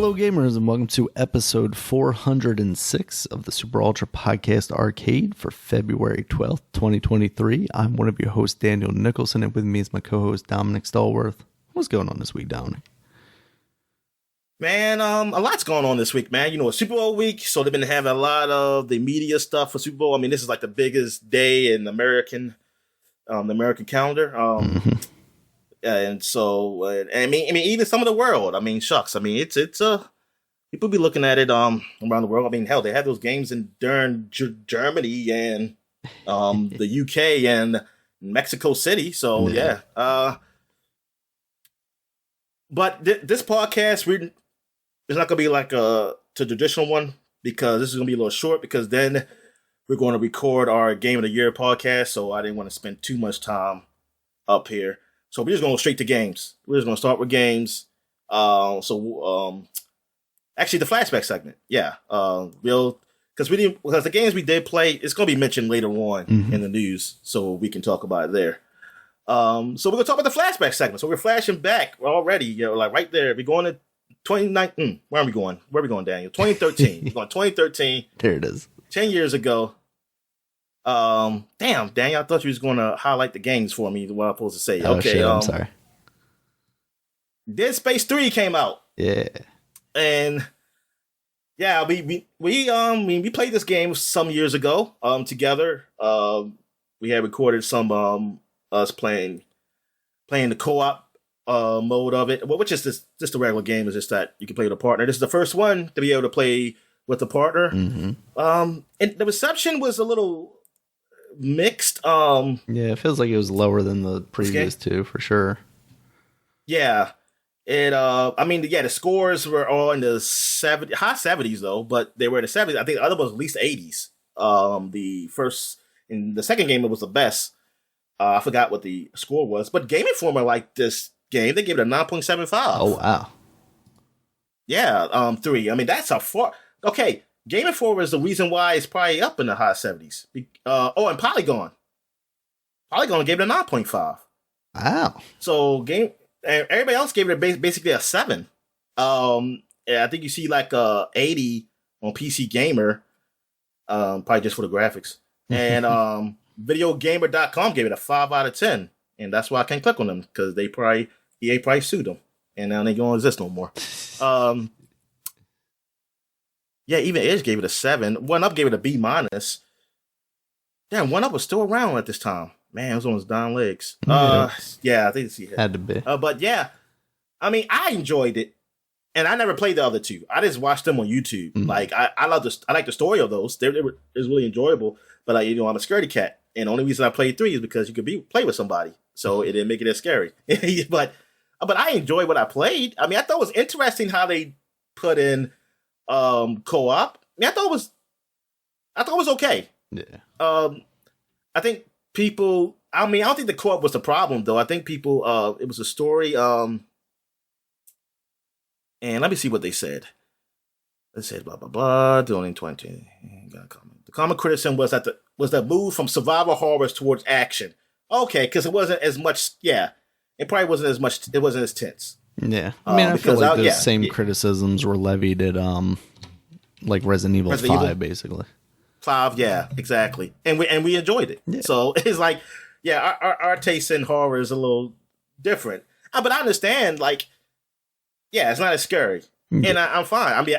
Hello gamers and welcome to episode 406 of the Super Ultra Podcast Arcade for February 12th, 2023. I'm one of your hosts, Daniel Nicholson, and with me is my co-host, Dominic Stallworth. What's going on this week, Dominic? Man, a lot's going on this week, man. You know, it's Super Bowl week, so they've been having a lot of the media stuff for Super Bowl. I mean, this is like the biggest day in the American calendar. And so, I mean, even some of the world. I mean, shucks. I mean, it's people be looking at it around the world. I mean, hell, they had those games during Germany and the UK and Mexico City. So yeah. But this podcast, it's not gonna be like the traditional one because this is gonna be a little short because then we're going to record our Game of the Year podcast. So I didn't want to spend too much time up here. So we're just going to go straight to games. We're just going to start with games. Actually, the flashback segment. Yeah. Because the games we did play, it's going to be mentioned later on in the news, so we can talk about it there. So we're going to talk about the flashback segment. So we're flashing back already, like right there. We're going to 2019. Where are we going? Where are we going, Daniel? 2013. We're going 2013. There it is. 10 years ago. Damn, Daniel, I thought you was going to highlight the games for me. What I'm supposed to say. Oh, okay, shit, I'm sorry. Dead Space 3 came out. Yeah. And yeah, we played this game some years ago together. We had recorded some us playing the co-op mode of it, which is just a regular game. Is just that you can play with a partner. This is the first one to be able to play with a partner. And the reception was a little mixed. Yeah, it feels like it was lower than the previous two for sure. Yeah. The scores were all in the high 70s though, but they were in the 70s. I think the other was at least 80s. In the second game, it was the best. I forgot what the score was, but Game Informer liked this game. They gave it a 9.75. Oh, wow. Yeah, 3. I mean, that's a 4. Okay, Game Informer is the reason why it's probably up in the high 70s. And Polygon. Polygon gave it a 9.5. Wow. So everybody else gave it basically a 7. I think you see like 80 on PC Gamer, probably just for the graphics. And VideoGamer.com gave it a 5 out of 10. And that's why I can't click on them, because EA probably sued them. And now they don't exist no more. Yeah, even Edge gave it a 7. 1UP gave it a B-. Damn, 1UP was still around at this time. Man, it was on his down legs. Yeah, I think he had to be. But yeah, I mean, I enjoyed it, and I never played the other two. I just watched them on YouTube. Like, I like the story of those. It was really enjoyable. But I'm a scaredy cat, and the only reason I played 3 is because you could play with somebody, so it didn't make it as scary. But I enjoyed what I played. I mean, I thought it was interesting how they put in co-op. I mean, I thought it was okay. Yeah. I think people. I mean, I don't think the co-op was the problem though. I think people. It was a story. And let me see what they said. They said blah blah blah. Doing 2020. The common criticism was that the move from survival horrors towards action. Okay, because it wasn't as much. Yeah, it probably wasn't as much. It wasn't as tense. Yeah, I mean, I feel like those same criticisms were levied at like Resident Evil 5, basically. 5, yeah, exactly, and we enjoyed it. Yeah. So it's like, yeah, our taste in horror is a little different, but I understand. Like, yeah, it's not as scary, and I'm fine. I mean,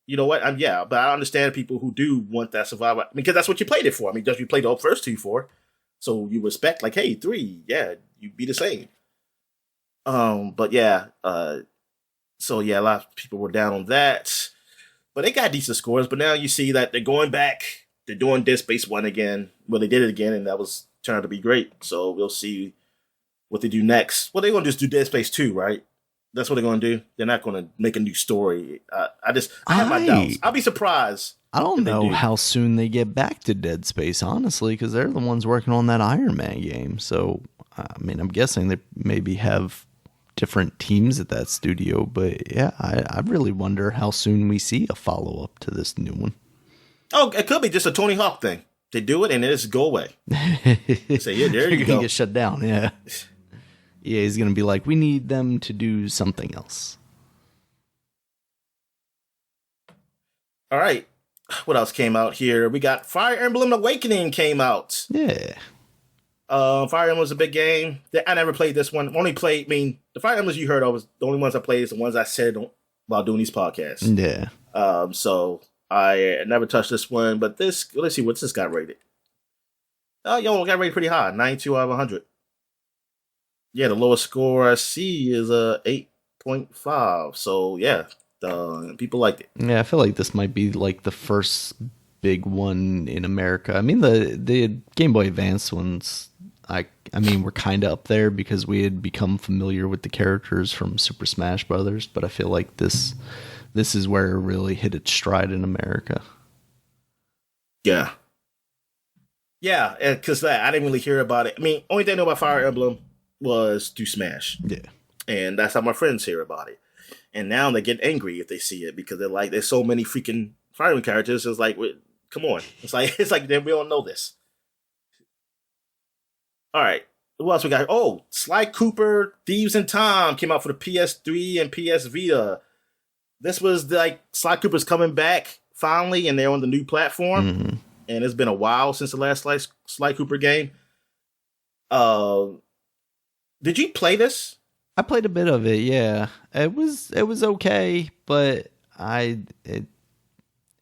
you know what? But I understand people who do want that survival because that's what you played it for. I mean, you played the first 2 for, so you respect like, hey, 3, yeah, you be the same. But yeah, so yeah, a lot of people were down on that, but they got decent scores. But now you see that they're going back, they're doing Dead Space 1 again. Well, they did it again, and that was turned out to be great. So we'll see what they do next. Well, they're going to just do Dead Space 2, right? That's what they're going to do. They're not going to make a new story. I have my doubts. I'll be surprised. I don't know how soon they get back to Dead Space, honestly, because they're the ones working on that Iron Man game. So, I mean, I'm guessing they maybe have different teams at that studio, but yeah, I really wonder how soon we see a follow-up to this new one. Oh, it could be just a Tony Hawk thing. They do it and it just go away. Say, yeah, there you go. Get shut down, yeah. Yeah, he's going to be like, we need them to do something else. All right. What else came out here? We got Fire Emblem Awakening came out. Yeah. Fire Emblem was a big game. I never played this one. The Fire Emblems you heard of was the only ones I played is the ones I said while doing these podcasts. Yeah. So I never touched this one, but let's see what's this got rated. It got rated pretty high, 92 out of 100. Yeah, the lowest score I see is a 8.5. So yeah, people liked it. Yeah, I feel like this might be like the first big one in America. I mean, the Game Boy Advance ones, I mean, we're kind of up there because we had become familiar with the characters from Super Smash Brothers, but I feel like this is where it really hit its stride in America. Yeah. Yeah, because I didn't really hear about it. I mean, only thing I know about Fire Emblem was through Smash. Yeah. And that's how my friends hear about it. And now they get angry if they see it because they're like, there's so many freaking Fire Emblem characters. It's like, come on. It's like we don't know this. All right. What else we got? Oh, Sly Cooper, Thieves in Time came out for the PS3 and PS Vita. This was like Sly Cooper's coming back finally, and they're on the new platform. Mm-hmm. And it's been a while since the last Sly Cooper game. Did you play this? I played a bit of it. Yeah, it was okay, but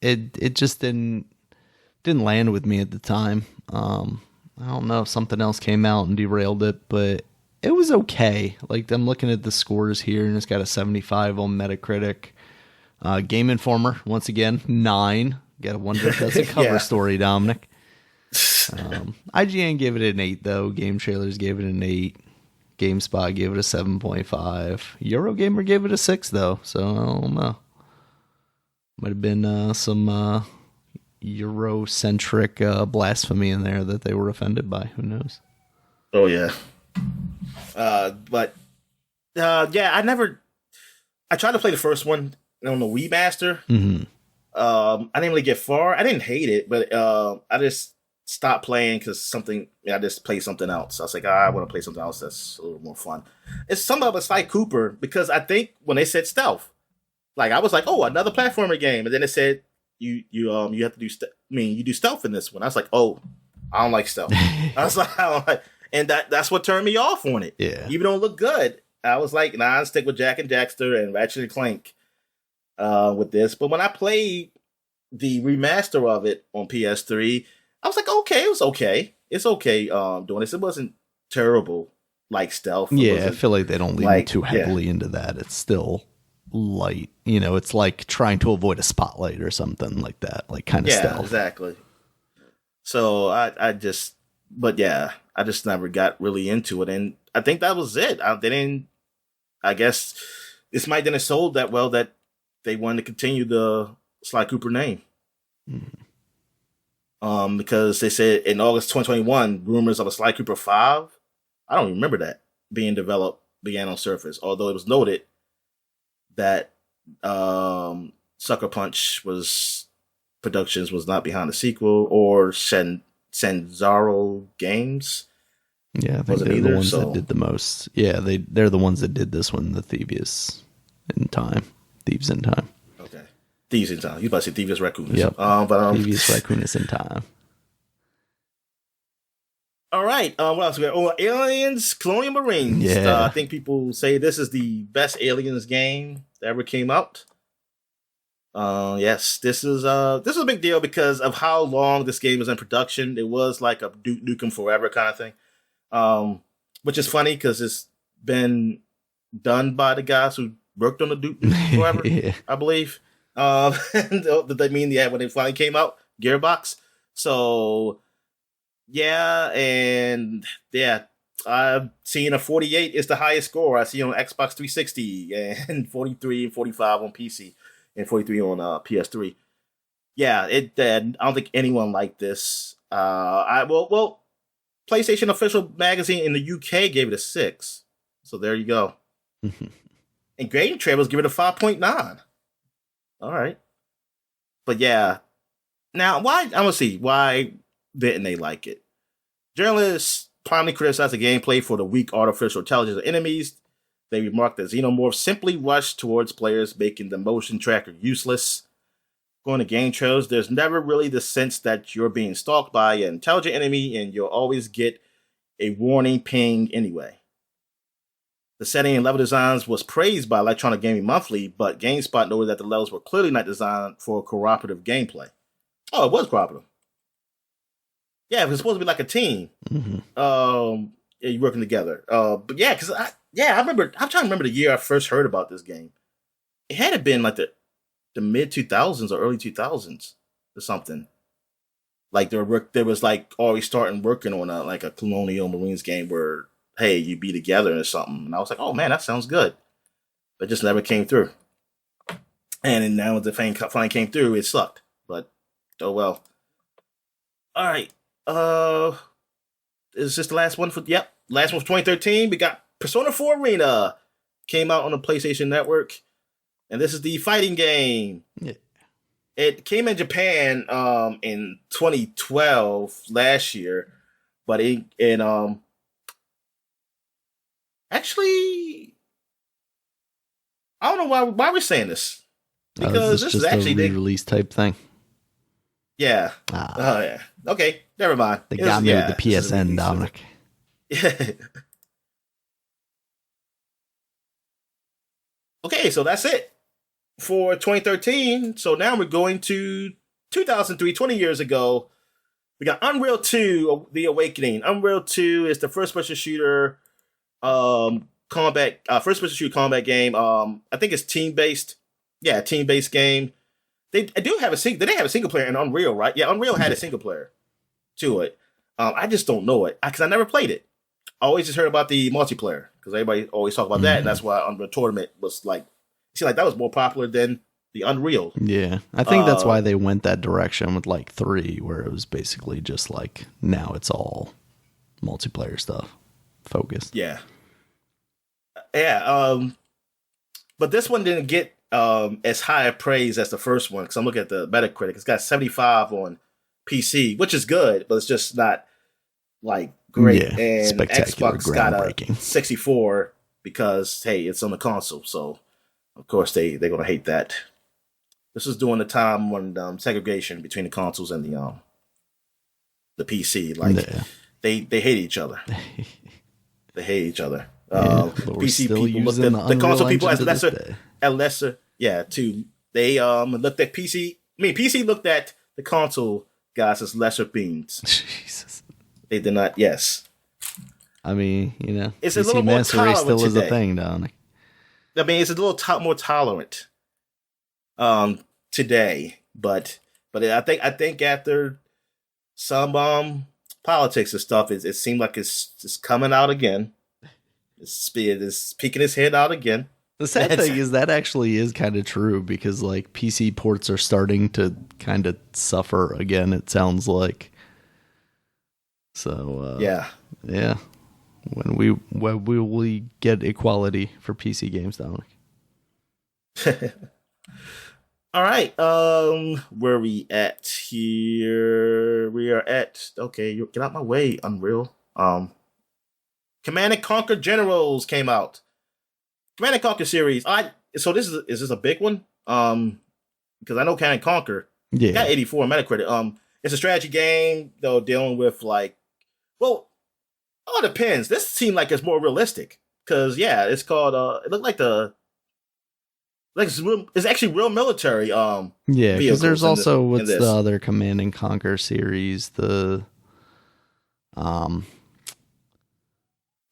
it just didn't land with me at the time. I don't know if something else came out and derailed it, but it was okay. Like, I'm looking at the scores here, and it's got a 75 on Metacritic. Game Informer, once again, 9. Gotta wonder if that's a cover story, Dominic. IGN gave it an 8, though. Game Trailers gave it an 8. GameSpot gave it a 7.5. Eurogamer gave it a 6, though, so I don't know. Might have been some Eurocentric blasphemy in there that they were offended by. Who knows? Oh, yeah. I tried to play the first one on the Remaster. Mm-hmm. I didn't really get far. I didn't hate it, but I just stopped playing because I just played something else. I was like, I want to play something else that's a little more fun. It's something about Sly Cooper because I think when they said stealth, like I was like, oh, another platformer game, and then it said you have to do you do stealth in this one. I was like, oh, I don't like stealth. I was like, I don't like, and that's what turned me off on it. Yeah, even though it looked good, I was like, nah, I'll stick with Jack and Daxter and Ratchet and Clank with this. But when I played the remaster of it on PS3, I was like, okay, it was okay. It's okay doing this. It wasn't terrible like stealth. Yeah, I feel like they don't lean too heavily into that. It's still light. You know, it's like trying to avoid a spotlight or something like that, like kind of stealth. Yeah, exactly. So I just never got really into it. And I think that was it. I guess this might have sold that well that they wanted to continue the Sly Cooper name. Mm-hmm. Because they said in August 2021, rumors of a Sly Cooper 5, I don't remember that, being developed began on surface, although it was noted that Sucker Punch Productions was not behind the sequel, or Sanzaro Games. Yeah, I think they're the ones that did the most. Yeah, they're the ones that did this one, the Thieves in Time. Okay. Thieves in Time. You about to say Thieves Raccoon. Yep. Thieves Raccoon is in Time. All right. What else we got? Oh, Aliens, Colonial Marines. Yeah. I think people say this is the best Aliens game that ever came out. Yes, this is a big deal because of how long this game was in production. It was like a Duke Nukem Forever kind of thing. Which is funny because it's been done by the guys who worked on the Duke Nukem Forever, yeah. I believe. Did they mean when it finally came out? Gearbox. So yeah, and yeah, I've seen a 48 is the highest score I see on Xbox 360, and 43 and 45 on PC, and 43 on PS3. Yeah, I don't think anyone liked this. Well, PlayStation Official Magazine in the UK gave it a 6. So there you go. And Game Trailers give it a 5.9. All right. But yeah. Now, why didn't they like it? Journalists primarily criticized the gameplay for the weak artificial intelligence of enemies. They remarked that xenomorphs simply rushed towards players, making the motion tracker useless. going to game trails, there's never really the sense that you're being stalked by an intelligent enemy, and you'll always get a warning ping anyway. The setting and level designs was praised by Electronic Gaming Monthly, but GameSpot noted that the levels were clearly not designed for cooperative gameplay. Oh, it was cooperative. Yeah, it was supposed to be like a team. Mm-hmm. You're working together. But yeah, because I remember. I'm trying to remember the year I first heard about this game. It had to been like the mid 2000s or early 2000s or something. Like there was like already starting working on a Colonial Marines game where, hey, you be together or something. And I was like, oh man, that sounds good. But it just never came through. And now when the thing finally came through, it sucked. But oh well. All right. Is this the last one last one for 2013? We got Persona 4 Arena. Came out on the PlayStation Network. And this is the fighting game. Yeah. It came in Japan in 2012 last year, but actually, I don't know why we're saying this, because this is actually a re-release type thing. Yeah. Oh yeah. Okay. Never mind. They got me with the PSN, Dominic. Yeah. Okay, so that's it for 2013. So now we're going to 2003, 20 years ago. We got Unreal 2, The Awakening. Unreal 2 is the first-person shooter first-person shooter combat game. I think it's team-based. Yeah, team-based game. They do have a single player in Unreal, right? Yeah, Unreal had a single player to it. I just don't know it because I never played it. I always just heard about the multiplayer because everybody always talk about that, and that's why Unreal Tournament was like, that was more popular than the Unreal. Yeah, I think that's why they went that direction with like 3, where it was basically just like now it's all multiplayer stuff focused. Yeah, yeah. But this one didn't get as high a praise as the first one, because I'm looking at the Metacritic. It's got 75 on PC, which is good, but it's just not like great. Yeah, and Xbox got a 64 because hey, it's on the console, so of course they're gonna hate that. This is during the time when segregation between the consoles and the PC, like they hate each other. They hate each other. PC people looked at the console people as lesser. Yeah, too. They looked at PC. I mean, PC looked at the console guys as lesser beings. Jesus. They did not. Yes. I mean, it's PC a little more Master Race tolerant still today. is a thing, Dominic. I mean, it's a little more tolerant today, but I think after some politics and stuff, it seemed like it's just coming out again. It's peeking its head out again. The sad thing is that actually is kind of true, because like PC ports are starting to kind of suffer again, it sounds like. So yeah. When will we get equality for PC games, Dominic? All right. Where are we at here? We are at get out my way, Unreal. Command & Conquer Generals came out. Command & Conquer series. So is this a big one? Because I know Command & Conquer. Yeah. Got 84 Metacritic. It's a strategy game though, dealing with it depends. This seemed like it's more realistic because it's called. It looked like it's actually real military. Yeah, because there's also what's the other Command & Conquer series, the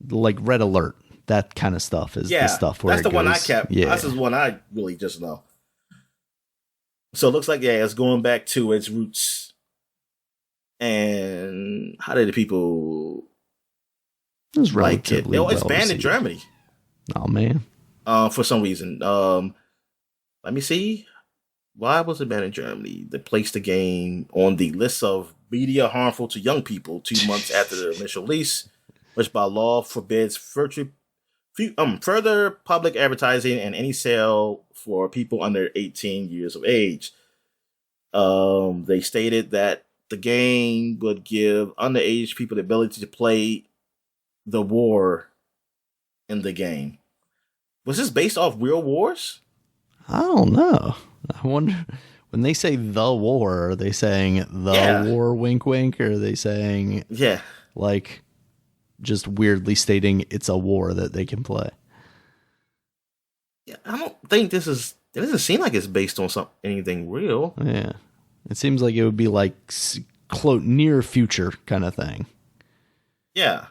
like Red Alert, that kind of stuff is the stuff where that's the one I kept. Yeah, that's the one I really just know. So it looks like it's going back to its roots. And how did the people? It was relatively it's banned in Germany. Oh man! For some reason, let me see. Why was it banned in Germany? They placed the game on the list of media harmful to young people 2 months after the initial release, which by law forbids further public advertising and any sale for people under 18 years of age. They stated that the game would give underage people the ability to play the war in the game. Was this based off real wars? I don't know. I wonder, When they say the war, are they saying the war wink wink, or are they saying like just weirdly stating it's a war that they can play? Yeah, I don't think it doesn't seem like it's based on anything real. Yeah. It seems like it would be like near future kind of thing. Yeah.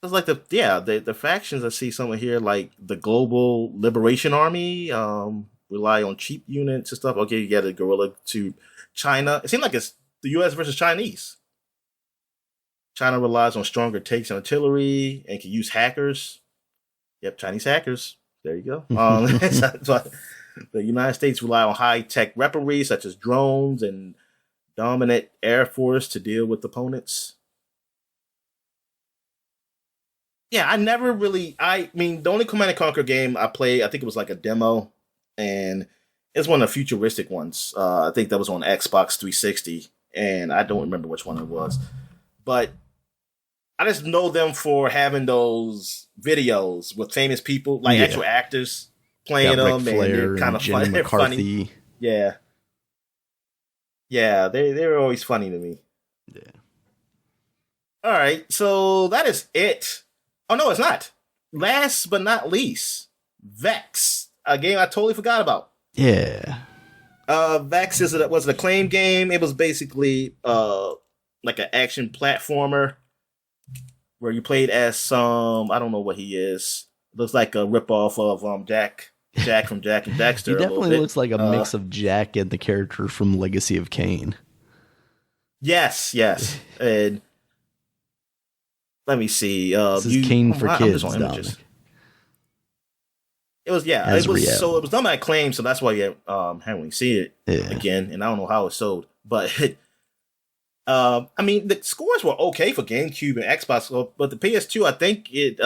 It's like the factions I see somewhere here, like the Global Liberation Army, rely on cheap units and stuff. Okay, you got a guerrilla to China. It seems like it's the U.S. versus Chinese. China relies on stronger tanks and artillery and can use hackers. Yep, Chinese hackers. There you go. The United States rely on high-tech weaponry such as drones and dominant air force to deal with opponents. Yeah, I mean, the only Command & Conquer game I played, I think it was like a demo, and it's one of the futuristic ones. I think that was on Xbox 360, and I don't remember which one it was. But I just know them for having those videos with famous people, like actual actors playing them, Ric Flair and they're kind of Jenny McCarthy. funny. Yeah. Yeah, they're always funny to me. Yeah. All right, so that is it. Oh, no, it's not. Last but not least, Vex, a game I totally forgot about. Yeah. Vex was an acclaimed game. It was basically like an action platformer where you played as some, I don't know what he is. Looks like a ripoff of Jack from Jack and Daxter. He definitely looks like a mix of Jack and the character from Legacy of Kain. Yes. And let me see. This is Kain for Kids, Dominic. It was so it was done by Acclaim, so that's why you haven't really seen it again, and I don't know how it sold. But I mean the scores were okay for GameCube and Xbox, but the PS2 I think it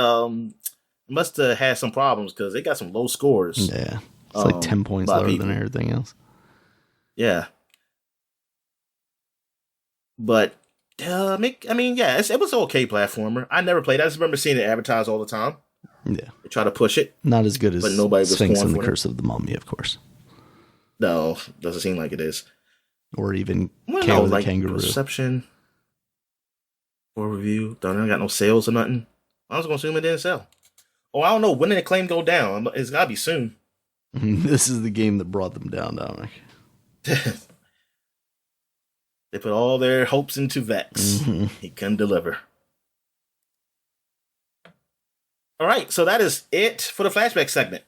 must have had some problems because they got some low scores. Yeah. It's like 10 points lower than everything else. Yeah. But I mean, yeah, it was an okay platformer. I never played. I just remember seeing it advertised all the time. Yeah, they try to push it. Not as good as but nobody was Sphinx and the Curse of the Mummy, of course. No, doesn't seem like it is. Or even Kale the Kangaroo. Perception or review. Don't got no sales or nothing. I was gonna assume it didn't sell. Oh, I don't know. When did Acclaim go down? It's gotta be soon. This is the game that brought them down, Dominic. They put all their hopes into Vex. Mm-hmm. He couldn't deliver. All right, so that is it for the flashback segment.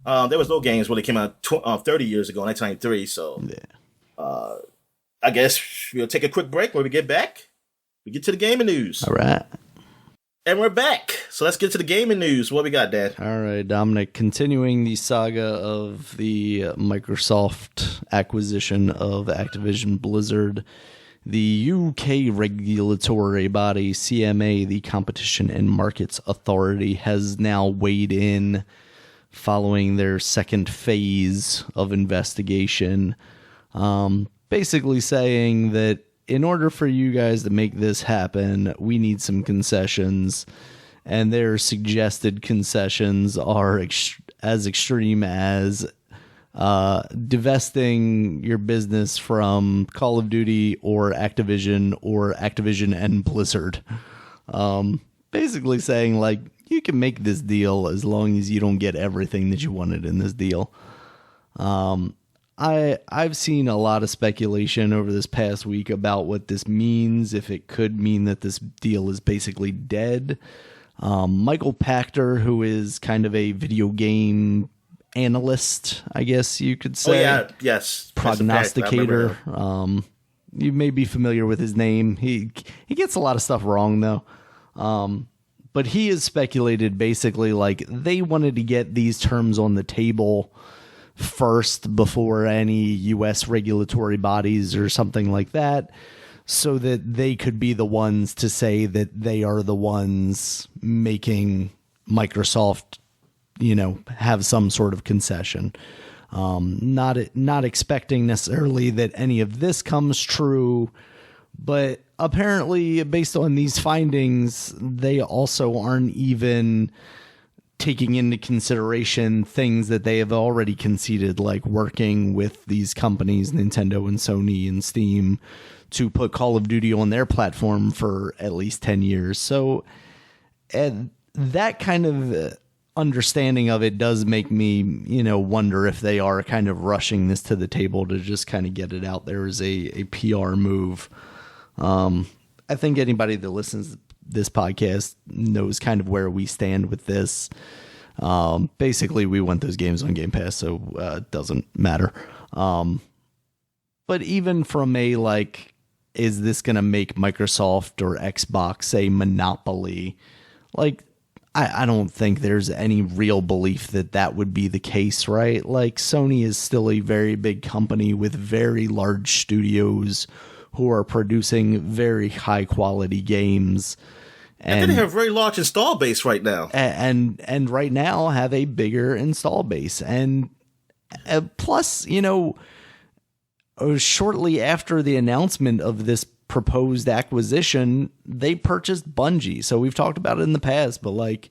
There was no games when they came out 30 years ago, 1993. So, I guess we'll take a quick break. When we get back, we get to the gaming news. All right. And we're back. So let's get to the gaming news. What we got, Dad? All right, Dominic. Continuing the saga of the Microsoft acquisition of Activision Blizzard, the UK regulatory body, CMA, the Competition and Markets Authority, has now weighed in following their second phase of investigation, basically saying that in order for you guys to make this happen, we need some concessions, and their suggested concessions are as extreme as divesting your business from Call of Duty or Activision and Blizzard. Basically saying, like, you can make this deal as long as you don't get everything that you wanted in this deal. I've seen a lot of speculation over this past week about what this means, if it could mean that this deal is basically dead. Michael Pachter, who is kind of a video game analyst, I guess you could say. Oh, yeah, yes. Prognosticator. You may be familiar with his name. He gets a lot of stuff wrong, though. But he has speculated basically like they wanted to get these terms on the table first before any U.S. regulatory bodies or something like that, so that they could be the ones to say that they are the ones making Microsoft, have some sort of concession. Not expecting necessarily that any of this comes true, but apparently based on these findings, they also aren't even taking into consideration things that they have already conceded, like working with these companies, Nintendo and Sony and Steam, to put Call of Duty on their platform for at least 10 years. So that kind of understanding of it does make me, wonder if they are kind of rushing this to the table to just kind of get it out there as a PR move. I think anybody that listens to this podcast knows kind of where we stand with this. Basically, we want those games on Game Pass, so it doesn't matter. But even from a, like, is this going to make Microsoft or Xbox a monopoly? Like, I don't think there's any real belief that would be the case, right? Like, Sony is still a very big company with very large studios who are producing very high quality games. And they have a very large install base right now. And right now have a bigger install base. And plus, shortly after the announcement of this proposed acquisition, they purchased Bungie. So we've talked about it in the past, but like,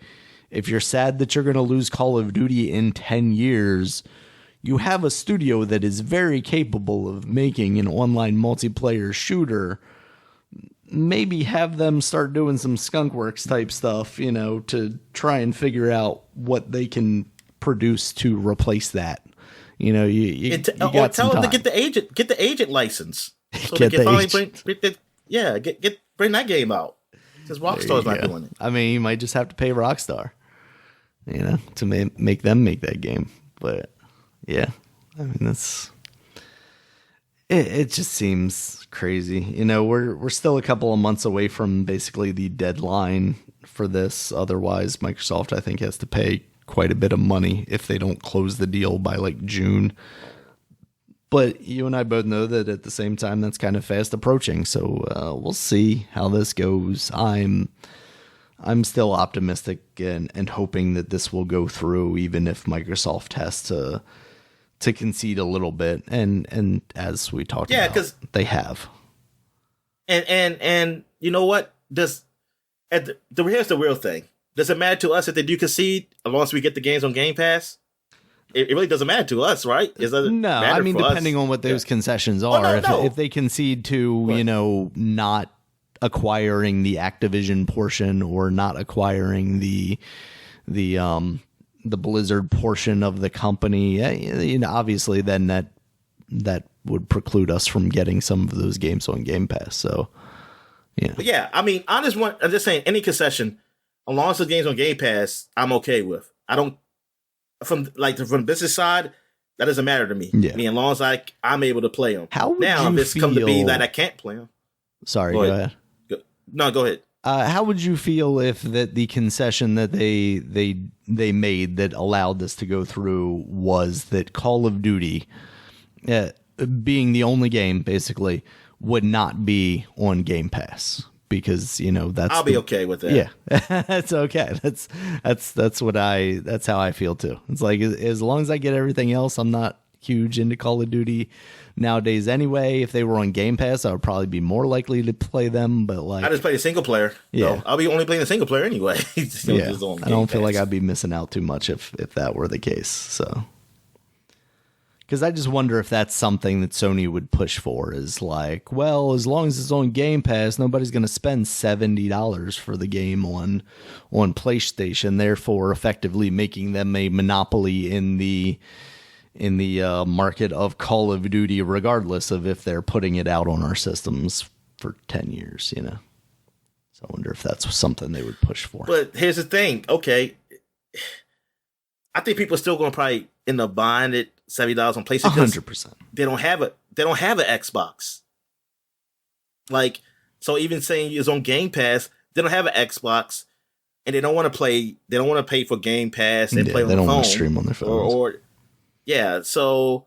if you're sad that you're going to lose Call of Duty in 10 years, you have a studio that is very capable of making an online multiplayer shooter. Maybe have them start doing some skunkworks type stuff, to try and figure out what they can produce to replace that. You got tell them time. to get the agent license, so Get they can the finally agent. bring that game out. Because Rockstar's not doing it. I mean, you might just have to pay Rockstar, to make them make that game. But yeah, I mean, it just seems crazy. We're still a couple of months away from basically the deadline for this. Otherwise, Microsoft, I think, has to pay quite a bit of money if they don't close the deal by like June. But you and I both know that at the same time, that's kind of fast approaching. So we'll see how this goes. I'm still optimistic and hoping that this will go through, even if Microsoft has to concede a little bit. And as we talked about, because they have. And you know what? Here's the real thing. Does it matter to us if they do concede, as long as we get the games on Game Pass? It really doesn't matter to us, right? No, I mean, depending on what those concessions are. If they concede to, not acquiring the Activision portion or not acquiring the Blizzard portion of the company, obviously then that would preclude us from getting some of those games on Game Pass. So, yeah. But yeah, I mean, I'm just saying, any concession, as long as the game's on Game Pass, I'm okay with. I don't, from the business side, that doesn't matter to me. Yeah. I mean, as long as I'm able to play them. How would now, you if it's come to be that I can't play them. Sorry, go ahead. No, go ahead. How would you feel if the concession that they made that allowed this to go through was that Call of Duty, being the only game basically, would not be on Game Pass? Because I'll be okay with that. Yeah, that's okay. That's how I feel too. It's like, as long as I get everything else, I'm not huge into Call of Duty nowadays anyway. If they were on Game Pass, I would probably be more likely to play them. But like, I just play the single player. Yeah, so I'll be only playing the single player anyway. Yeah, I don't feel like I'd be missing out too much if that were the case. So. Because I just wonder if that's something that Sony would push for, is like, well, as long as it's on Game Pass, nobody's going to spend $70 for the game on PlayStation, therefore effectively making them a monopoly in the market of Call of Duty, regardless of if they're putting it out on our systems for 10 years, So I wonder if that's something they would push for. But here's the thing. Okay. I think people are still going to probably end up buying it $70 on PlayStation. 100%. They don't have it. They don't have an Xbox. Like, so even saying it's on Game Pass, they don't have an Xbox, and they don't want to play. They don't want to pay for Game Pass and play on the phone. They don't want to stream on their phones. Yeah. So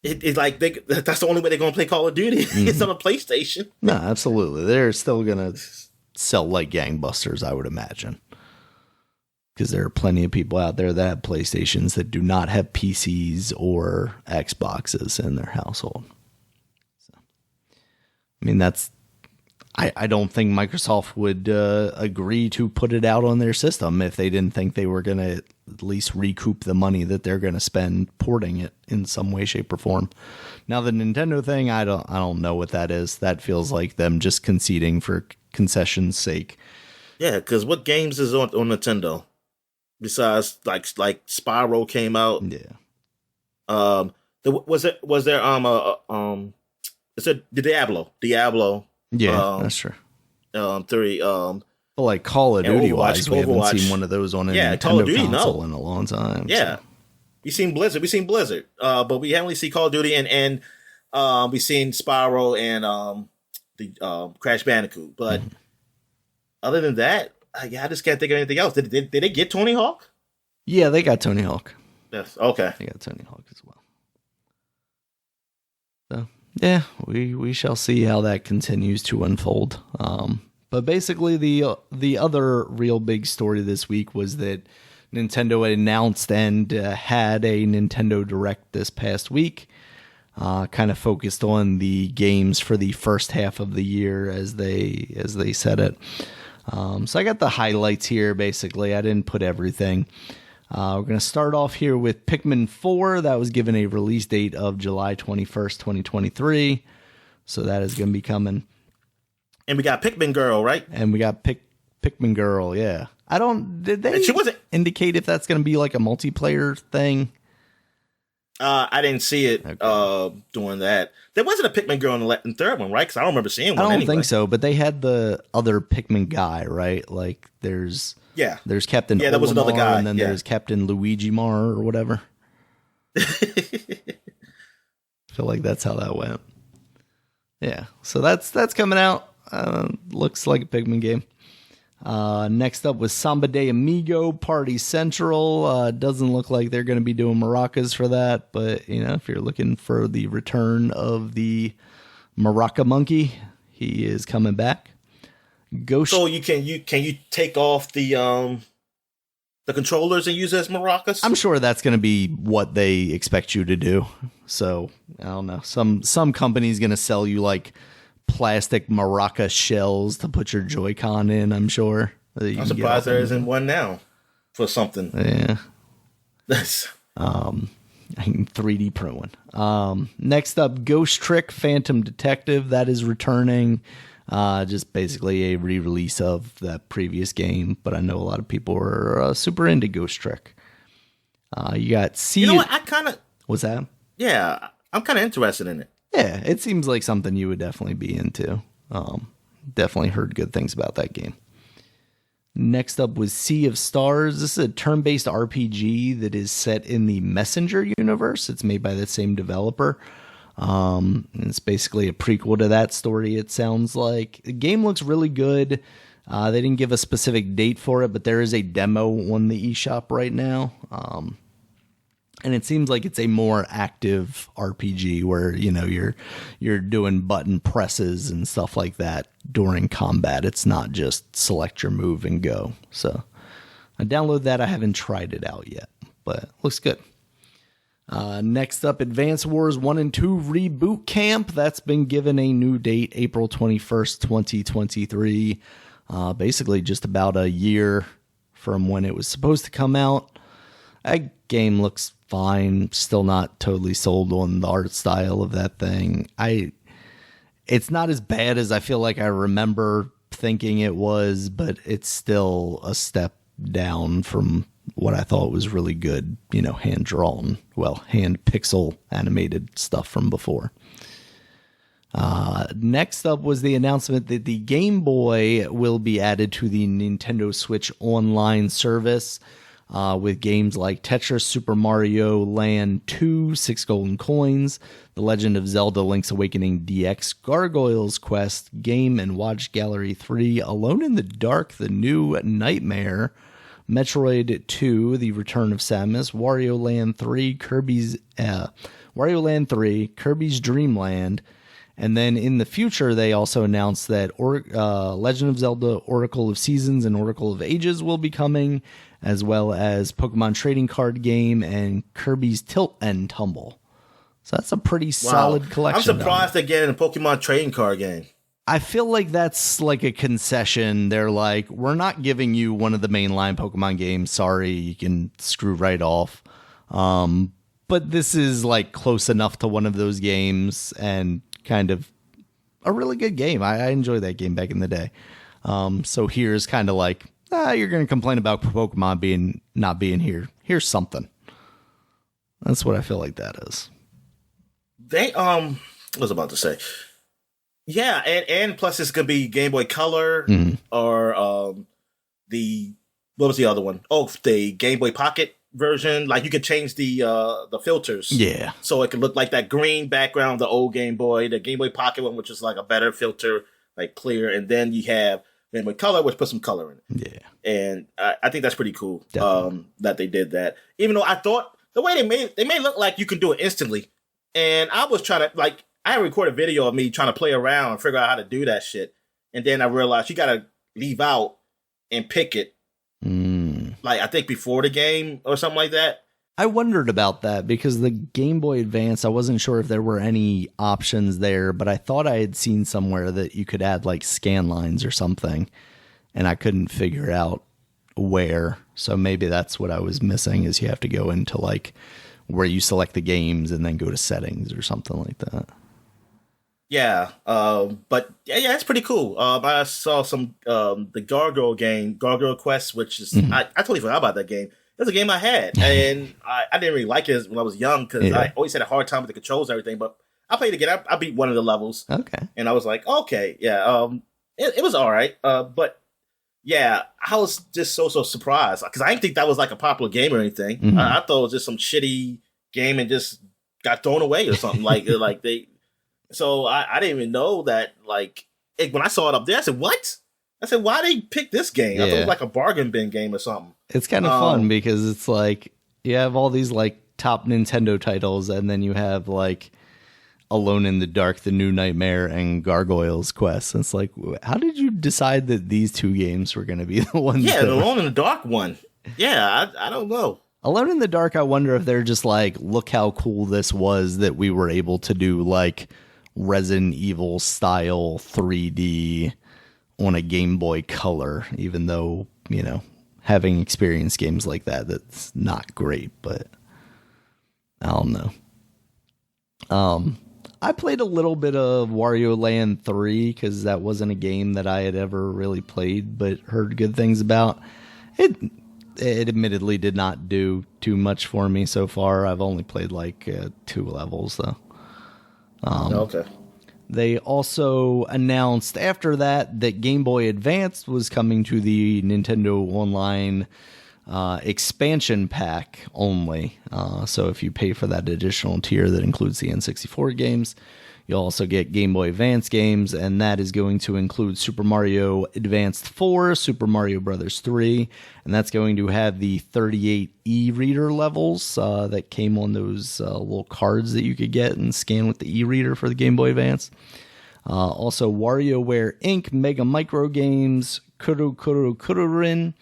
it's like that's the only way they're going to play Call of Duty. It's on a PlayStation. No, absolutely. They're still going to sell like gangbusters, I would imagine. Because there are plenty of people out there that have PlayStations that do not have PCs or Xboxes in their household. So, I mean, I don't think Microsoft would agree to put it out on their system if they didn't think they were going to at least recoup the money that they're going to spend porting it in some way, shape, or form. Now, the Nintendo thing, I don't know what that is. That feels like them just conceding for concession's sake. Yeah, because what games is on Nintendo besides like Spyro came out? Yeah. Was there it's a Diablo. Yeah, that's true. 3. But like Call of Duty wise, we haven't seen one of those on a Nintendo Call of Duty, console in a long time. Yeah. So. We've seen Blizzard. But we haven't really seen Call of Duty and we've seen Spyro and the Crash Bandicoot. But other than that, I just can't think of anything else. Did they get Tony Hawk? Yeah, they got Tony Hawk. Yes. Okay. They got Tony Hawk as well. So yeah, we shall see how that continues to unfold. But basically, the other real big story this week was that Nintendo had announced and had a Nintendo Direct this past week, kind of focused on the games for the first half of the year, as they said it. So I got the highlights here. Basically, I didn't put everything. We're going to start off here with Pikmin 4. That was given a release date of July 21st, 2023. So that is going to be coming. And we got Pikmin Girl, right? And we got Pikmin Girl, yeah. Did they she wasn't indicate if that's going to be like a multiplayer thing? I didn't see it doing that. There wasn't a Pikmin Girl in the third one, right? Because I don't remember seeing one. I don't think so, but they had the other Pikmin guy, right? Like there's Captain there was another guy, and then there's Captain Luigi Mar or whatever. I feel like that's how that went. Yeah, so that's coming out. Looks like a Pikmin game. Next up was Samba de Amigo Party Central. Doesn't look like they're going to be doing maracas for that, but if you're looking for the return of the maraca monkey, he is coming back. Ghost. So can you take off the controllers and use it as maracas? I'm sure that's going to be what they expect you to do. So I don't know. Some company's going to sell you like plastic maraca shells to put your Joy-Con in, I'm sure. I'm surprised there isn't one now for something. Yeah. I can 3D print one. Next up, Ghost Trick Phantom Detective. That is returning. Just basically a re-release of that previous game, but I know a lot of people are super into Ghost Trick. You got C. You know what? What's that? Yeah, I'm kind of interested in it. Yeah, it seems like something you would definitely be into. Definitely heard good things about that game. Next up was Sea of Stars. This is a turn-based RPG that is set in the Messenger universe. It's made by the same developer. And it's basically a prequel to that story, it sounds like. The game looks really good. They didn't give a specific date for it, but there is a demo on the eShop right now. And it seems like it's a more active RPG where, you're doing button presses and stuff like that during combat. It's not just select your move and go. So I downloaded that. I haven't tried it out yet, but it looks good. Next up, Advance Wars 1 and 2 Reboot Camp. That's been given a new date, April 21st, 2023. Basically just about a year from when it was supposed to come out. That game looks fine. Still not totally sold on the art style of that thing. It's not as bad as I feel like I remember thinking it was, but it's still a step down from what I thought was really good, hand drawn, hand pixel animated stuff from before. Next up was the announcement that the Game Boy will be added to the Nintendo Switch Online service. With games like Tetris, Super Mario Land 2, 6 Golden Coins, The Legend of Zelda Link's Awakening DX, Gargoyle's Quest, Game & Watch Gallery 3, Alone in the Dark, The New Nightmare, Metroid 2, The Return of Samus, Wario Land 3, Kirby's Dream Land, and then in the future, they also announced that Legend of Zelda Oracle of Seasons and Oracle of Ages will be coming, as well as Pokemon Trading Card Game and Kirby's Tilt and Tumble. So that's a pretty solid collection. I'm surprised they're getting a Pokemon Trading Card Game. I feel like that's like a concession. They're like, we're not giving you one of the mainline Pokemon games. Sorry, you can screw right off. But this is like close enough to one of those games and kind of a really good game. I enjoyed that game back in the day. So here's kind of like, you're going to complain about Pokemon not being here. Here's something. That's what I feel like that is. They what was I about to say? Yeah, and plus it's gonna be Game Boy Color or what was the other one? Oh, the Game Boy Pocket version. Like you could change the filters. Yeah. So it could look like that green background, the old Game Boy, the Game Boy Pocket one, which is like a better filter, like clear, and then you have Game Boy Color, which put some color in it. Yeah. And I think that's pretty cool. That they did that. Even though I thought the way they made it look like you can do it instantly. And I was trying to I recorded a video of me trying to play around and figure out how to do that shit. And then I realized you got to leave out and pick it. Like, I think before the game or something like that. I wondered about that because the Game Boy Advance, I wasn't sure if there were any options there, but I thought I had seen somewhere that you could add like scan lines or something. And I couldn't figure out where. So maybe that's what I was missing is you have to go into like where you select the games and then go to settings or something like that. Yeah, but yeah, it's pretty cool. I saw some the Gargoyle game, Gargoyle Quest, which is I totally forgot about that game. That's a game I had, and I didn't really like it when I was young because I always had a hard time with the controls and everything. But I played it again. I beat one of the levels. Okay, and I was like, okay, yeah, it was all right. But yeah, I was just so surprised because I didn't think that was like a popular game or anything. I thought it was just some shitty game and just got thrown away or something like they. So I didn't even know that, like, when I saw it up there, I said, what? I said, why they pick this game? I thought it was like a bargain bin game or something. It's kind of fun because it's like, you have all these, like, top Nintendo titles, and then you have, like, Alone in the Dark, The New Nightmare, and Gargoyle's Quest. And it's like, how did you decide that these two games were going to be the ones? Yeah, the Alone in the Dark one. Yeah, I don't know. Alone in the Dark, I wonder if they're just like, look how cool this was that we were able to do, like, Resident Evil style 3D on a Game Boy Color, even though, you know, having experienced games like that, that's not great, but I don't know. I played a little bit of Wario Land 3 because that wasn't a game that I had ever really played, but heard good things about. It admittedly did not do too much for me so far. I've only played like 2 levels though. Okay. They also announced after that Game Boy Advance was coming to the Nintendo Online expansion pack only. So if you pay for that additional tier that includes the N64 games, you'll also get Game Boy Advance games, and that is going to include Super Mario Advanced 4, Super Mario Bros. 3, and that's going to have the 38 e-reader levels that came on those little cards that you could get and scan with the e-reader for the Game Boy Advance. Also, WarioWare Inc., Mega Micro Games, Kururin,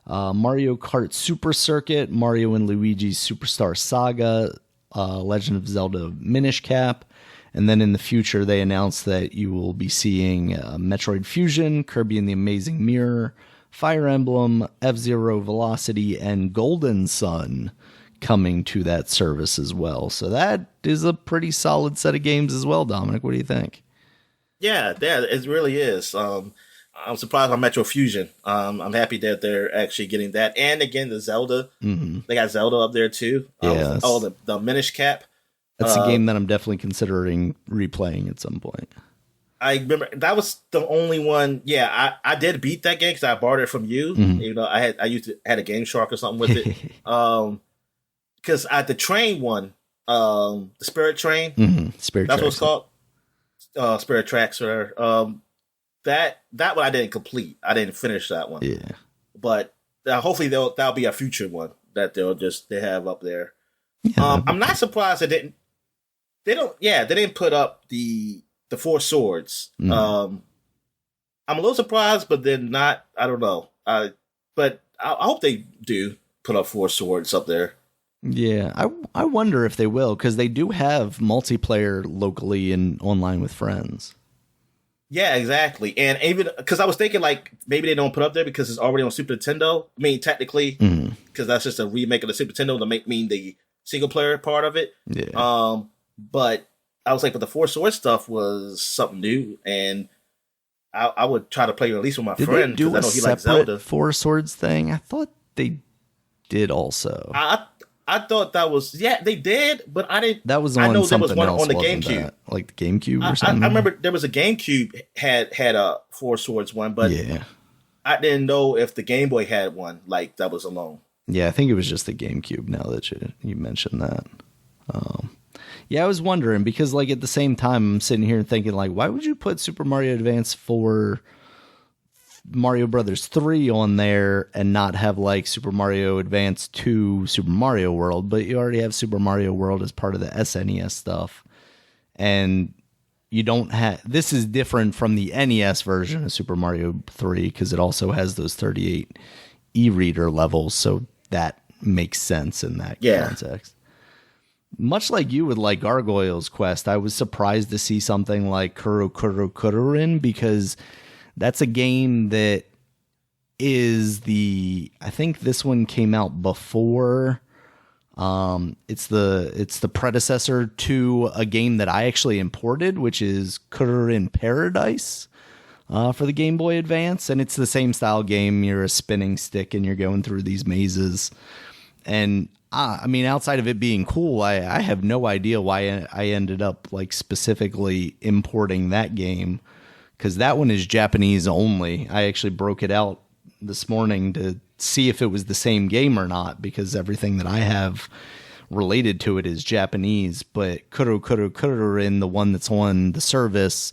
Mario Kart Super Circuit, Mario and Luigi's Superstar Saga, Legend of Zelda Minish Cap. And then in the future, they announced that you will be seeing Metroid Fusion, Kirby and the Amazing Mirror, Fire Emblem, F-Zero Velocity, and Golden Sun coming to that service as well. So that is a pretty solid set of games as well, Dominic. What do you think? Yeah, it really is. I'm surprised on Metroid Fusion. I'm happy that they're actually getting that. And again, the Zelda. Mm-hmm. They got Zelda up there too. Yeah. The Minish Cap. That's a game that I'm definitely considering replaying at some point. I remember that was the only one. Yeah, I did beat that game because I borrowed it from you. Mm-hmm. You know, I had a Game Shark or something with it. Because I had the train one, the Spirit Train. Mm-hmm. Spirit that's Tracks. what it's called. Spirit Tracks. Or that one I didn't complete. I didn't finish that one. Yeah, but hopefully that'll be a future one that they have up there. Yeah. I'm not surprised they didn't put up the 4 swords. I'm a little surprised, but then not. I don't know. But I hope they do put up 4 swords up there. Yeah, I wonder if they will because they do have multiplayer locally and online with friends. Yeah, exactly. And even because I was thinking like maybe they don't put up there because it's already on Super Nintendo. I mean, technically, because that's just a remake of the Super Nintendo to mean the single player part of it. Yeah. But I was like, but the Four Swords stuff was something new, and I would try to play it at least with my Did friend they do because I a know he likes separate Zelda. Four Swords thing? I thought they did also. I thought that was they did, but I didn't. That was I on know there was something one else, on the wasn't GameCube. that? Like the GameCube or I something? remember there was a GameCube had a Four Swords one, but yeah. I didn't know if the Game Boy had one like that was alone. Yeah, I think it was just the GameCube now that you mentioned that. Yeah, I was wondering because like at the same time I'm sitting here thinking like, why would you put Super Mario Advance 4 Mario Brothers 3 on there and not have like Super Mario Advance 2 Super Mario World, but you already have Super Mario World as part of the SNES stuff. And you don't have, this is different from the NES version of Super Mario 3 because it also has those 38 e-reader levels, so that makes sense in that context. Much like you with like Gargoyle's Quest, I was surprised to see something like Kurokurin because that's a game that is I think this one came out before. It's the predecessor to a game that I actually imported, which is Kurorin Paradise for the Game Boy Advance. And it's the same style game. You're a spinning stick and you're going through these mazes. And I mean, outside of it being cool, I have no idea why I ended up like specifically importing that game, because that one is Japanese only. I actually broke it out this morning to see if it was the same game or not, because everything that I have related to it is Japanese. But Kurokurin, the one that's on the service,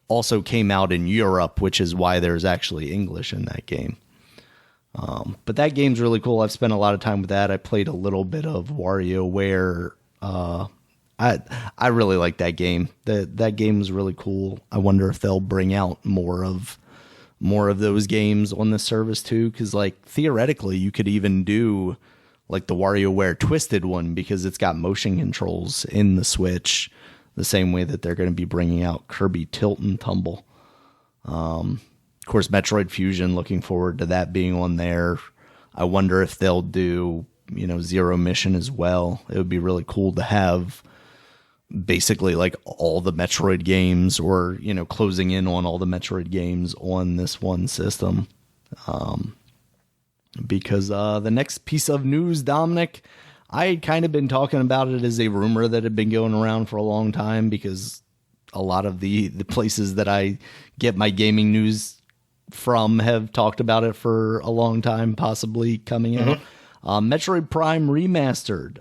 also came out in Europe, which is why there's actually English in that game. But that game's really cool. I've spent a lot of time with that. I played a little bit of WarioWare. I really like that game. That game is really cool. I wonder if they'll bring out more of those games on the service too, because like theoretically you could even do like the WarioWare Twisted one, because it's got motion controls in the Switch, the same way that they're going to be bringing out Kirby Tilt and Tumble. Of course, Metroid Fusion, looking forward to that being on there. I wonder if they'll do, Zero Mission as well. It would be really cool to have basically like all the Metroid games, or, closing in on all the Metroid games on this one system. Because the next piece of news, Dominic, I had kind of been talking about it as a rumor that had been going around for a long time, because a lot of the places that I get my gaming news from have talked about it for a long time, possibly coming out. Metroid Prime Remastered.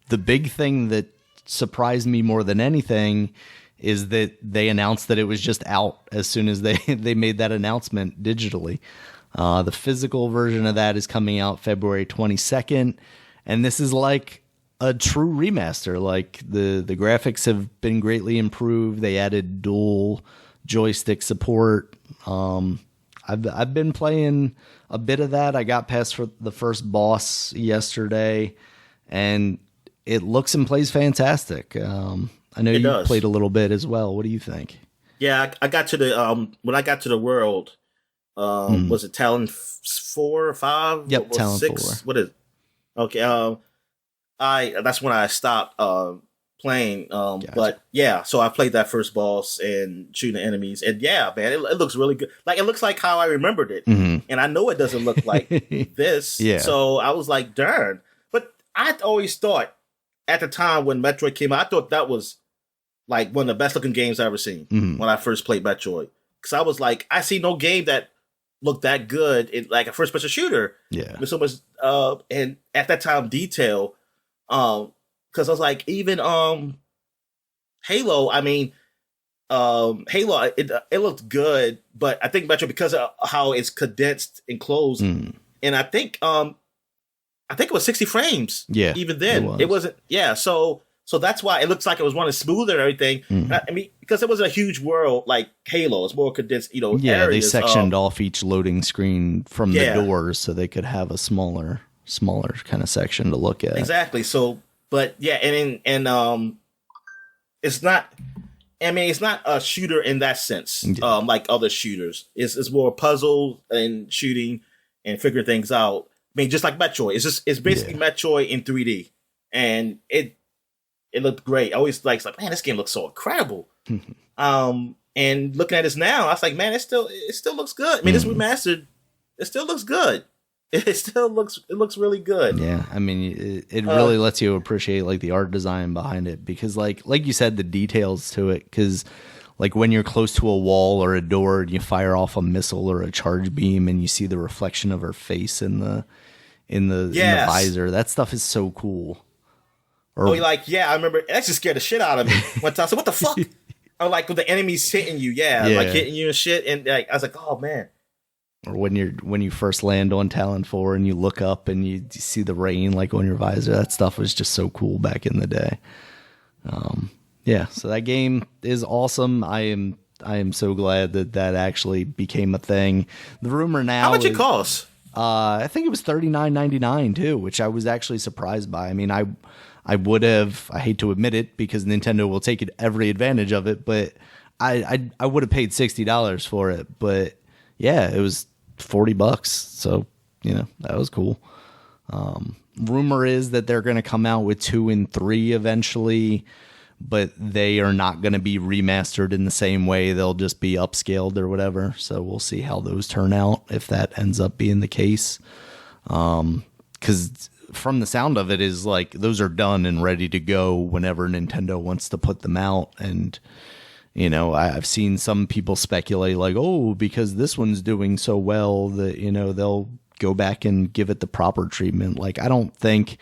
The big thing that surprised me more than anything is that they announced that it was just out as soon as they made that announcement digitally. The physical version of that is coming out February 22nd, and this is like a true remaster. Like the graphics have been greatly improved. They added dual joystick support. I've been playing a bit of that. I got past for the first boss yesterday, and it looks and plays fantastic. I know you played a little bit as well. What do you think? Yeah, I got to the when I got to the world. Was it Talon 4 or 5? Yep, Talon 6? 4. What is it? Okay, that's when I stopped playing. Gotcha. But yeah, so I played that first boss and shooting the enemies, and yeah, man, it looks really good. Like it looks like how I remembered it, and I know it doesn't look like this. Yeah. So I was like, darn. But I always thought at the time when Metroid came out, I thought that was like one of the best looking games I ever seen when I first played Metroid. Because I was like, I see no game that looked that good in like a first person shooter. Yeah. With so much and at that time detail. Because I was like, even Halo, I mean, Halo, it looked good, but I think Metro, because of how it's condensed and closed, and I think it was 60 frames. Yeah, even then it wasn't. Yeah, so that's why it looks like it was running smoother and everything. I mean, because it wasn't a huge world like Halo, it's more condensed. Yeah, areas. They sectioned off each loading screen from the doors so they could have a smaller kind of section to look at. Exactly. So. But yeah, and it's not. I mean, it's not a shooter in that sense, Yeah. like other shooters. It's more puzzle and shooting and figuring things out. I mean, just like Metroid. It's basically Metroid in 3D, and it looked great. I always like, man, this game looks so incredible. And looking at this now, I was like, man, it still looks good. I mean, it's remastered. It still looks good. It looks really good. Yeah, I mean, it really lets you appreciate like the art design behind it, because like you said, the details to it. Because like when you're close to a wall or a door and you fire off a missile or a charge beam and you see the reflection of her face in the visor, that stuff is so cool. I remember that just scared the shit out of me. One time, I said, "What the fuck?" Or like when the enemy's hitting you, like hitting you and shit, and like I was like, "Oh man." Or when you first land on Talon 4 and you look up and you see the rain like on your visor, that stuff was just so cool back in the day. So that game is awesome. I am so glad that actually became a thing. The rumor now, how much it costs? I think it was $39.99 too, which I was actually surprised by. I mean, I would have, I hate to admit it because Nintendo will take every advantage of it, but I would have paid $60 for it. But yeah, it was $40. So, that was cool. Rumor is that they're going to come out with 2 and 3 eventually, but they are not going to be remastered in the same way. They'll just be upscaled or whatever. So we'll see how those turn out, if that ends up being the case. Because from the sound of it is like those are done and ready to go whenever Nintendo wants to put them out. And I've seen some people speculate like, oh, because this one's doing so well that, they'll go back and give it the proper treatment. Like, I don't think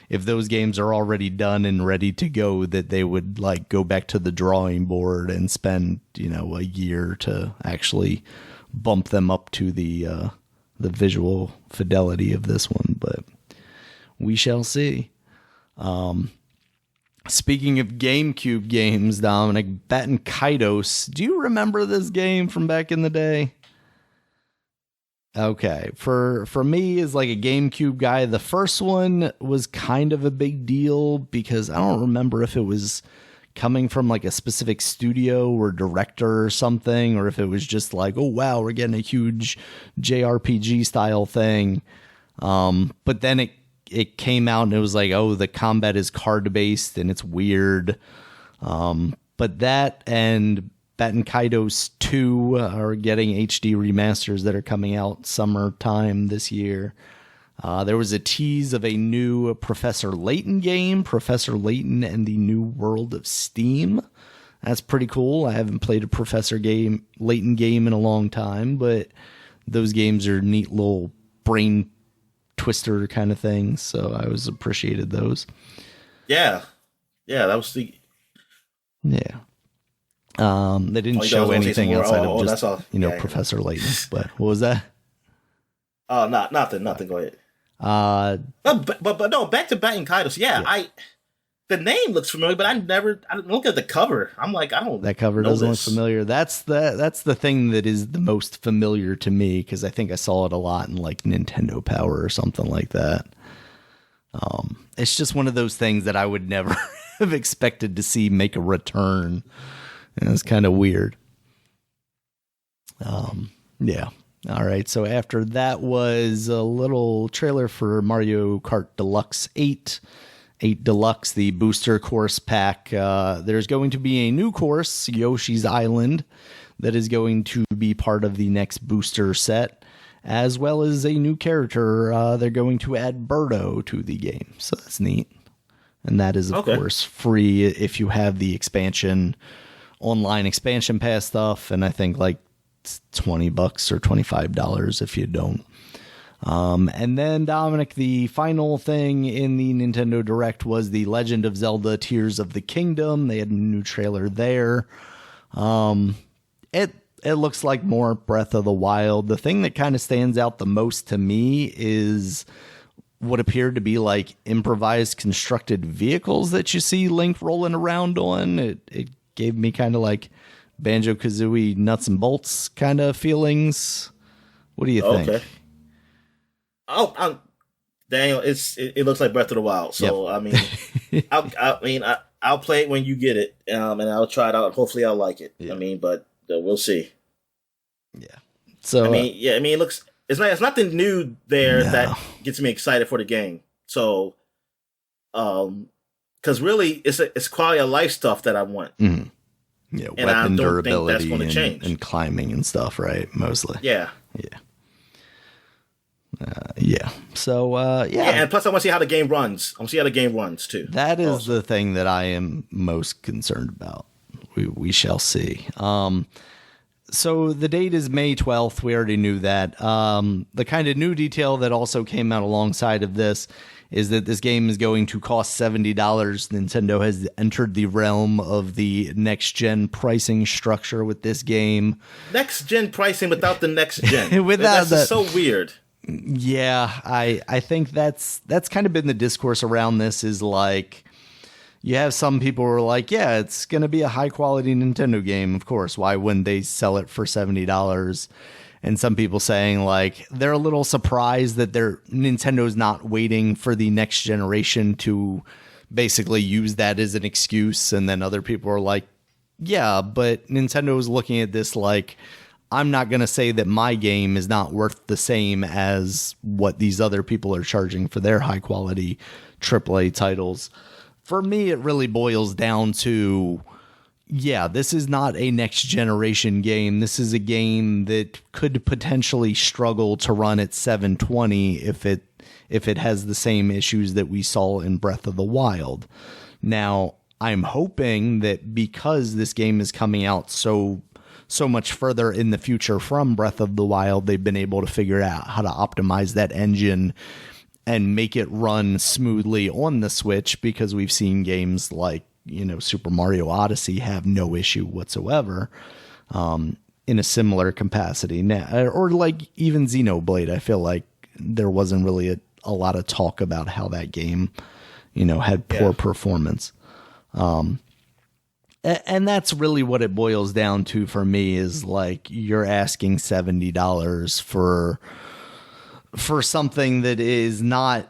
if those games are already done and ready to go that they would like go back to the drawing board and spend, a year to actually bump them up to the visual fidelity of this one. But we shall see. Speaking of GameCube games, Dominic, Batten Kaitos, do you remember this game from back in the day? Okay, for me as like a GameCube guy, the first one was kind of a big deal because I don't remember if it was coming from like a specific studio or director or something, or if it was just like, oh wow, we're getting a huge JRPG style thing. But then it came out and it was like, oh, the combat is card based and it's weird. But that and Batten Kaitos 2 are getting HD remasters that are coming out summertime this year. There was a tease of a new Professor Layton game, Professor Layton and the New World of Steam. That's pretty cool. I haven't played a Professor Layton game in a long time, but those games are neat little brain twister kind of things, so I always appreciated those. Yeah, that was the they didn't show anything outside of just Professor Layton. But what was that? Nothing. Go ahead. But no, back to Batten Kaitos. Yeah, the name looks familiar, but I didn't look at the cover. I'm like, I don't. That cover doesn't look familiar. That's the thing that is the most familiar to me, because I think I saw it a lot in like Nintendo Power or something like that. It's just one of those things that I would never have expected to see make a return. And it's kind of weird. Yeah. All right. So after that was a little trailer for Mario Kart Deluxe 8 Deluxe, the booster course pack. There's going to be a new course, Yoshi's Island, that is going to be part of the next booster set, as well as a new character. They're going to add Birdo to the game. So that's neat. And that is, of course, free if you have the online expansion pass stuff, and I think like $20 or $25 if you don't. And then, Dominic, the final thing in the Nintendo Direct was the Legend of Zelda Tears of the Kingdom. They had a new trailer there. It looks like more Breath of the Wild. The thing that kind of stands out the most to me is what appeared to be like improvised constructed vehicles that you see Link rolling around on. It gave me kind of like Banjo-Kazooie nuts and bolts kind of feelings. What do you think? Okay. Daniel, it looks like Breath of the Wild. So yep. I mean, I'll play it when you get it, and I'll try it out. Hopefully, I'll like it. Yeah. I mean, but we'll see. Yeah. So I mean, it looks. It's nothing new there that gets me excited for the game. So, because really, it's quality of life stuff that I want. Mm-hmm. Yeah, and weapon I don't durability think that's going to change. And climbing and stuff, right? Mostly. Yeah. Yeah. Yeah. So, yeah. And plus, I want to see how the game runs. I want to see how the game runs, too. That is the thing that I am most concerned about. We shall see. So the date is May 12th. We already knew that. The kind of new detail that also came out alongside of this is that this game is going to cost $70. Nintendo has entered the realm of the next-gen pricing structure with this game. Next-gen pricing without the next gen. That's just so weird. Yeah, I think that's kind of been the discourse around this is like, you have some people who are like, yeah, it's going to be a high-quality Nintendo game, of course. Why wouldn't they sell it for $70? And some people saying, like, they're a little surprised that Nintendo's not waiting for the next generation to basically use that as an excuse. And then other people are like, yeah, but Nintendo's looking at this like, I'm not going to say that my game is not worth the same as what these other people are charging for their high-quality AAA titles. For me, it really boils down to, yeah, this is not a next generation game. This is a game that could potentially struggle to run at 720 if it has the same issues that we saw in Breath of the Wild. Now, I'm hoping that because this game is coming out so much further in the future from Breath of the Wild, they've been able to figure out how to optimize that engine and make it run smoothly on the Switch, because we've seen games like, Super Mario Odyssey have no issue whatsoever in a similar capacity. Now, or like even Xenoblade, I feel like there wasn't really a lot of talk about how that game, had poor performance. And that's really what it boils down to for me is like, you're asking $70 for something that is not,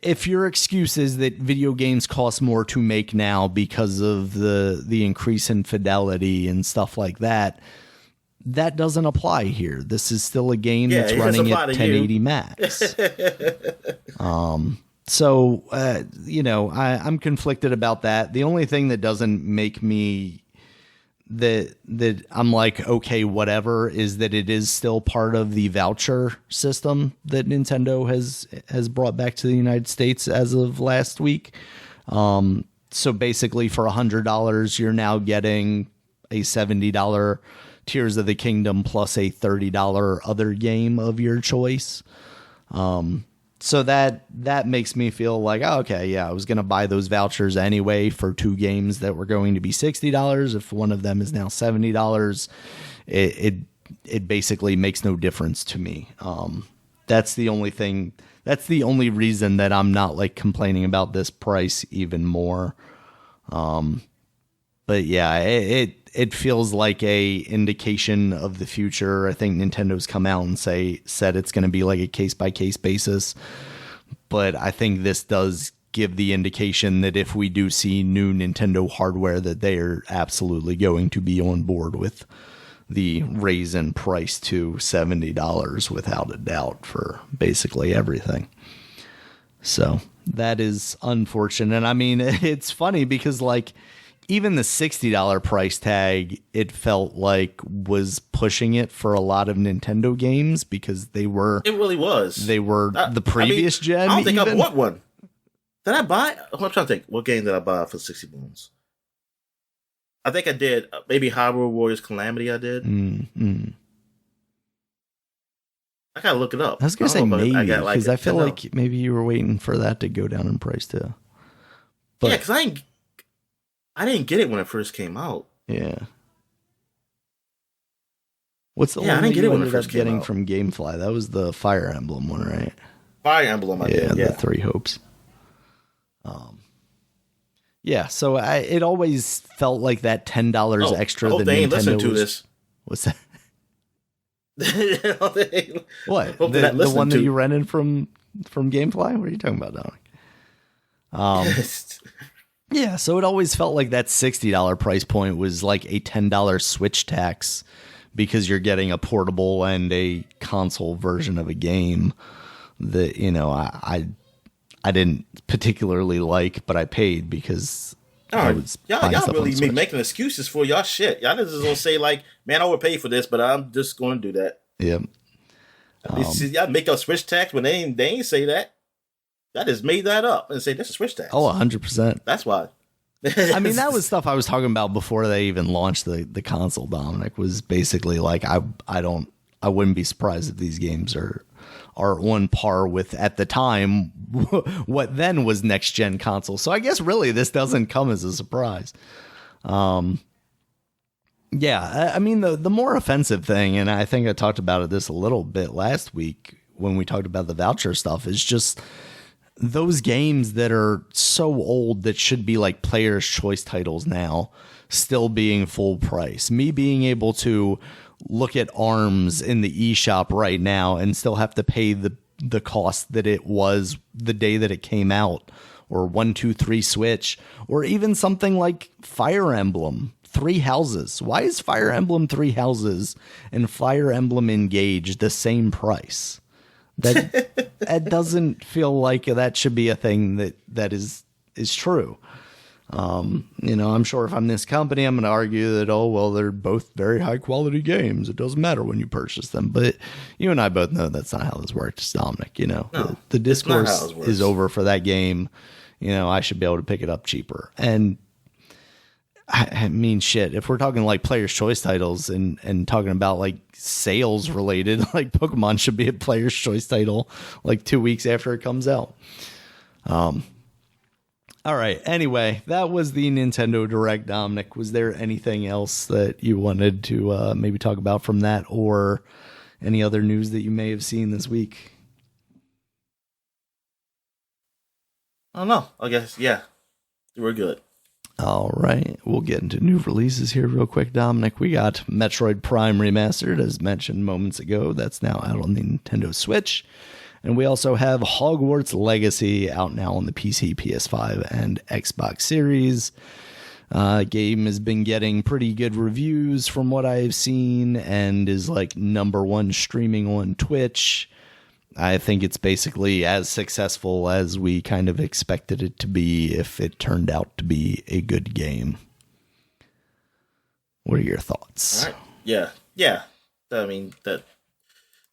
if your excuse is that video games cost more to make now because of the increase in fidelity and stuff like that, that doesn't apply here. This is still a game that's running at 1080 max. So, I'm conflicted about that. The only thing that doesn't make me that I'm like, okay, whatever, is that it is still part of the voucher system that Nintendo has brought back to the United States as of last week. So basically for $100, you're now getting a $70 Tears of the Kingdom plus a $30 other game of your choice. So that makes me feel like, oh, okay, yeah, I was going to buy those vouchers anyway for two games that were going to be $60. If one of them is now $70, it basically makes no difference to me. That's the only thing. That's the only reason that I'm not like complaining about this price even more. But yeah, it feels like a indication of the future. I think Nintendo's come out and said it's going to be like a case by case basis. But I think this does give the indication that if we do see new Nintendo hardware, that they are absolutely going to be on board with the raise in price to $70 without a doubt for basically everything. So that is unfortunate. And I mean, it's funny because like, even the $60 price tag, it felt like was pushing it for a lot of Nintendo games because they were. It really was. They were the previous gen. I don't think I bought one. Did I buy? I'm trying to think. What game did I buy for 60 bones? I think I did. Maybe Hyrule Warriors Calamity. I did. I gotta look it up. I was gonna say maybe because I feel like maybe you were waiting for that to go down in price too. But yeah, because I didn't get it when it first came out. Yeah. What's the one that you ended up getting from GameFly? That was the Fire Emblem one, right? Fire Emblem, I did, yeah. The Three Hopes. Yeah, so it always felt like that $10 extra that they ain't Nintendo listened to this. What's that? What? The one that you rented from GameFly? What are you talking about, Dominic? Yeah, so it always felt like that $60 price point was like a $10 Switch tax because you're getting a portable and a console version of a game that, you know, I didn't particularly like, but I paid because I was y'all really be making excuses for y'all shit. Y'all just gonna say like, man, I overpaid for this, but I'm just going to do that. Yep. Y'all make a Switch tax when they ain't say that. I just made that up and say this is Switch tax. Oh, 100%. That's why. I mean, that was stuff I was talking about before they even launched the console. Dominic was basically like, I wouldn't be surprised if these games are on par with, at the time, what then was next gen console. So I guess really this doesn't come as a surprise. Yeah, I mean, the more offensive thing, and I think I talked about this a little bit last week when we talked about the voucher stuff, is just those games that are so old that should be like player's choice titles now still being full price. Me being able to look at ARMS in the eShop right now and still have to pay the cost that it was the day that it came out, or 1, 2, 3 Switch, or even something like Fire Emblem Three Houses. Why is Fire Emblem Three Houses and Fire Emblem Engage the same price? That doesn't feel like that should be a thing that is true. You know, I'm sure if I'm this company, I'm going to argue that, oh, well, they're both very high quality games. It doesn't matter when you purchase them. But you and I both know that's not how this works, Dominic. You know, no, the discourse is over for that game. You know, I should be able to pick it up cheaper. And I mean, shit, if we're talking like player's choice titles and talking about like sales related, like Pokemon should be a player's choice title like 2 weeks after it comes out. All right. Anyway, that was the Nintendo Direct, Dominic. Was there anything else that you wanted to maybe talk about from that, or any other news that you may have seen this week? I don't know. I guess, yeah, we're good. All right. We'll get into new releases here real quick, Dominic. We got Metroid Prime Remastered, as mentioned moments ago. That's now out on the Nintendo Switch. And we also have Hogwarts Legacy out now on the PC, PS5, and Xbox Series. Game has been getting pretty good reviews from what I've seen and is like #1 streaming on Twitch. I think it's basically as successful as we kind of expected it to be if it turned out to be a good game. What are your thoughts? All right. Yeah. I mean, that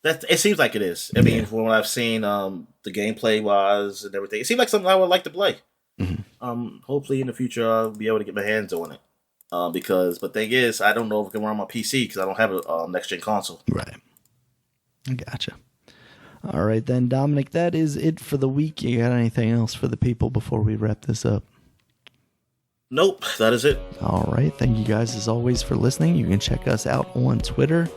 it seems like it is. I mean, from what I've seen, the gameplay wise and everything, it seems like something I would like to play. Mm-hmm. Hopefully in the future I'll be able to get my hands on it. But the thing is, I don't know if it can run on my PC because I don't have a next gen console. Right. I gotcha. All right then, Dominic, that is it for the week. You got anything else for the people before we wrap this up? Nope, that is it. All right. Thank you guys as always for listening. You can check us out on Twitter.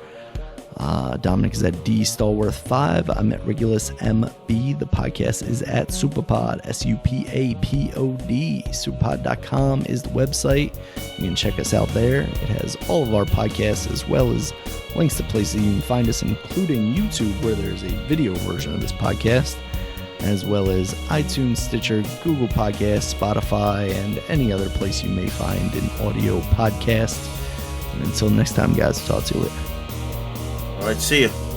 Dominic is at DStalworth5. I'm at Regulus MB. The podcast is at Superpod, SUPAPOD. Superpod.com is the website. You can check us out there. It has all of our podcasts as well as links to places you can find us, including YouTube, where there's a video version of this podcast, as well as iTunes, Stitcher, Google Podcasts, Spotify, and any other place you may find an audio podcast. And until next time, guys, talk to you later. All right, see you.